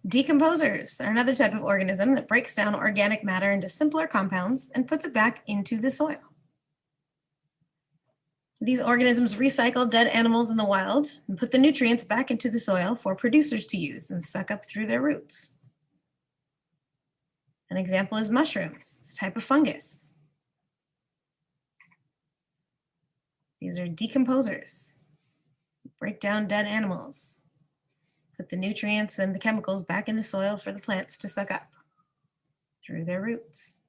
Decomposers are another type of organism that breaks down organic matter into simpler compounds and puts it back into the soil. These organisms recycle dead animals in the wild and put the nutrients back into the soil for producers to use and suck up through their roots. An example is mushrooms. It's a type of fungus. These are decomposers. Break down dead animals. Put the nutrients and the chemicals back in the soil for the plants to suck up through their roots.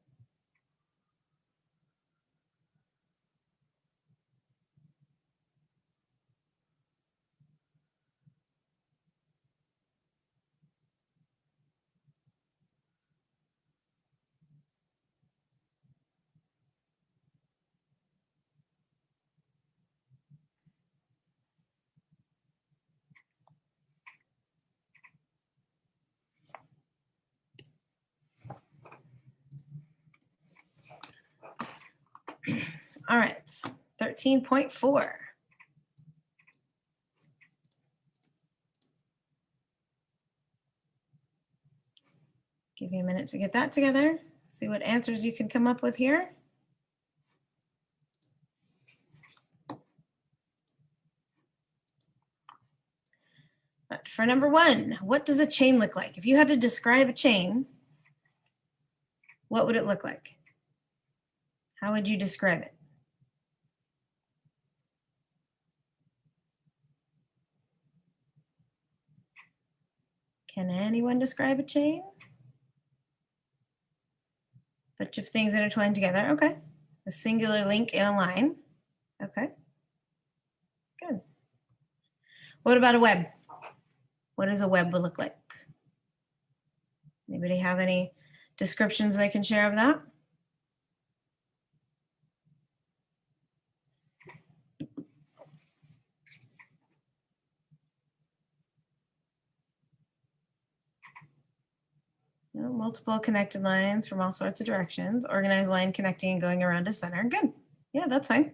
All right, 13.4. Give you a minute to get that together. See what answers you can come up with here. But for number 1, what does a chain look like? If you had to describe a chain, what would it look like? How would you describe it? Can anyone describe a chain? Bunch of things intertwined together. Okay. A singular link in a line. Okay. Good. What about a web? What does a web look like? Anybody have any descriptions they can share of that? No, multiple connected lines from all sorts of directions. Organized line connecting and going around a center. Good. Yeah, that's fine.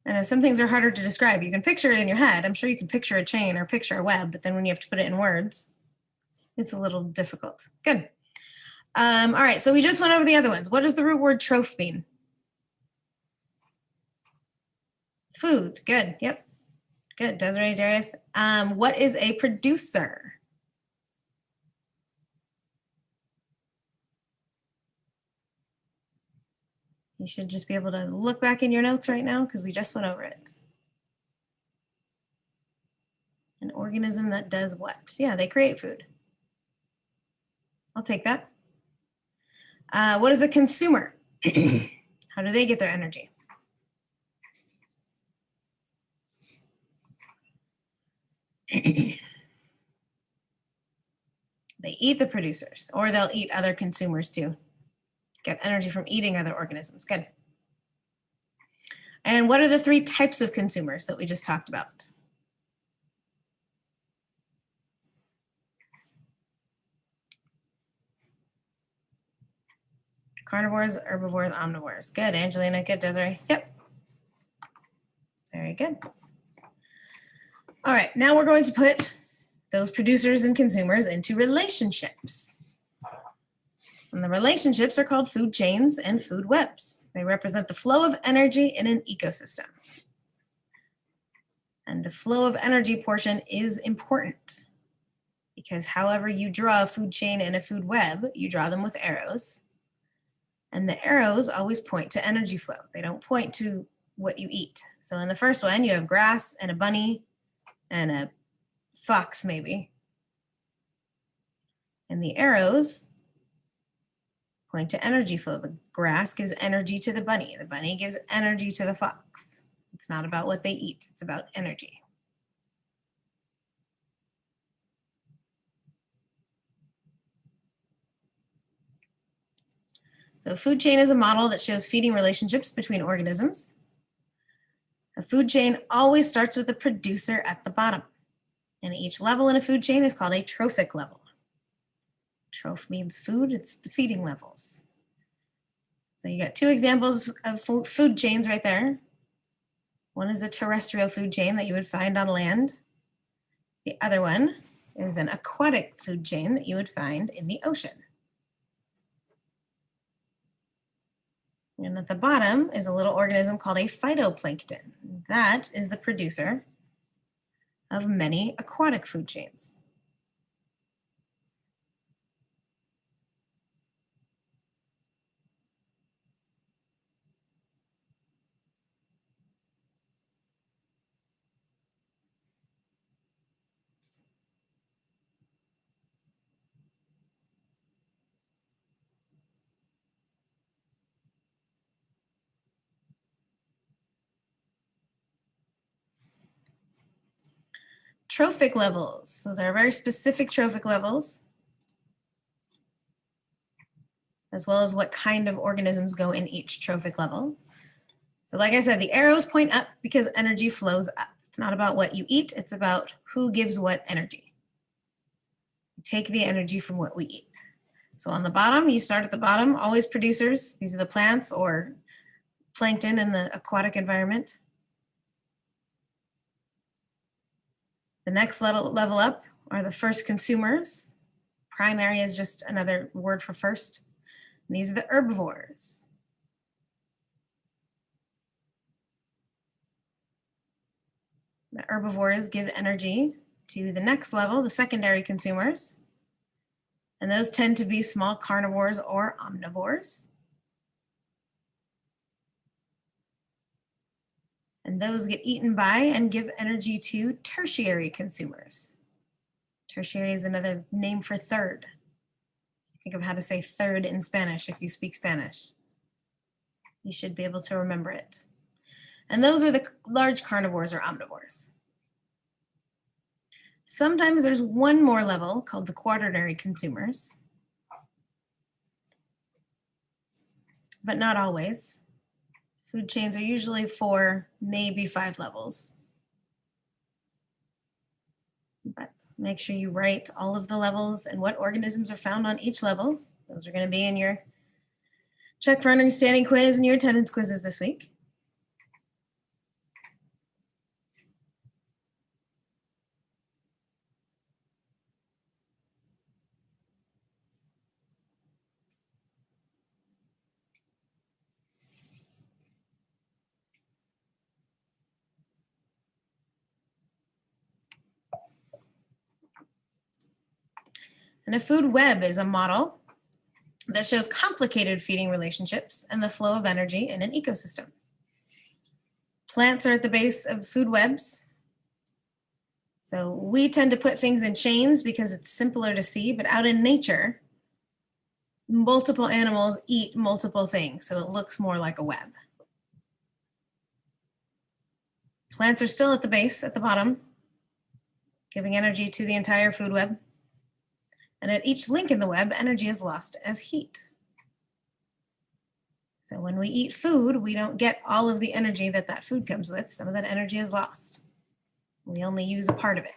I know some things are harder to describe. You can picture it in your head. I'm sure you can picture a chain or picture a web, but then when you have to put it in words, it's a little difficult. Good. All right, so we just went over the other ones. What does the root word troph mean? Food. Good. Yep. Good. Desiree, Darius. What is a producer? You should just be able to look back in your notes right now because we just went over it. An organism that does what? Yeah, they create food. I'll take that. What is a consumer? How do they get their energy? They eat the producers, or they'll eat other consumers too. Get energy from eating other organisms. Good. And what are the 3 types of consumers that we just talked about? Carnivores, herbivores, omnivores. Good, Angelina. Good, Desiree. Yep. Very good. All right, now we're going to put those producers and consumers into relationships. And the relationships are called food chains and food webs. They represent the flow of energy in an ecosystem. And the flow of energy portion is important because however you draw a food chain and a food web, you draw them with arrows. And the arrows always point to energy flow. They don't point to what you eat. So in the first one, you have grass and a bunny and a fox maybe. And the arrows point to energy flow. The grass gives energy to the bunny gives energy to the fox. It's not about what they eat, it's about energy. So a food chain is a model that shows feeding relationships between organisms. A food chain always starts with a producer at the bottom. And each level in a food chain is called a trophic level. Troph means food, it's the feeding levels. So you got 2 examples of food chains right there. One is a terrestrial food chain that you would find on land. The other one is an aquatic food chain that you would find in the ocean. And at the bottom is a little organism called a phytoplankton. That is the producer of many aquatic food chains. Trophic levels. So there are very specific trophic levels, as well as what kind of organisms go in each trophic level. So like I said, the arrows point up because energy flows up. It's not about what you eat, it's about who gives what energy. You take the energy from what we eat. So on the bottom, you start at the bottom, always producers. These are the plants or plankton in the aquatic environment. The next level up are the first consumers. Primary is just another word for first. And these are the herbivores. The herbivores give energy to the next level, the secondary consumers. And those tend to be small carnivores or omnivores. And those get eaten by and give energy to tertiary consumers. Tertiary is another name for third. Think of how to say third in Spanish if you speak Spanish. You should be able to remember it. And those are the large carnivores or omnivores. Sometimes there's one more level called the quaternary consumers, but not always. Food chains are usually 4, maybe 5 levels. But make sure you write all of the levels and what organisms are found on each level. Those are going to be in your Check for Understanding quiz and your attendance quizzes this week. And a food web is a model that shows complicated feeding relationships and the flow of energy in an ecosystem. Plants are at the base of food webs. So we tend to put things in chains because it's simpler to see, but out in nature, multiple animals eat multiple things, so it looks more like a web. Plants are still at the base, at the bottom, giving energy to the entire food web. And at each link in the web, energy is lost as heat. So when we eat food, we don't get all of the energy that that food comes with. Some of that energy is lost. We only use a part of it.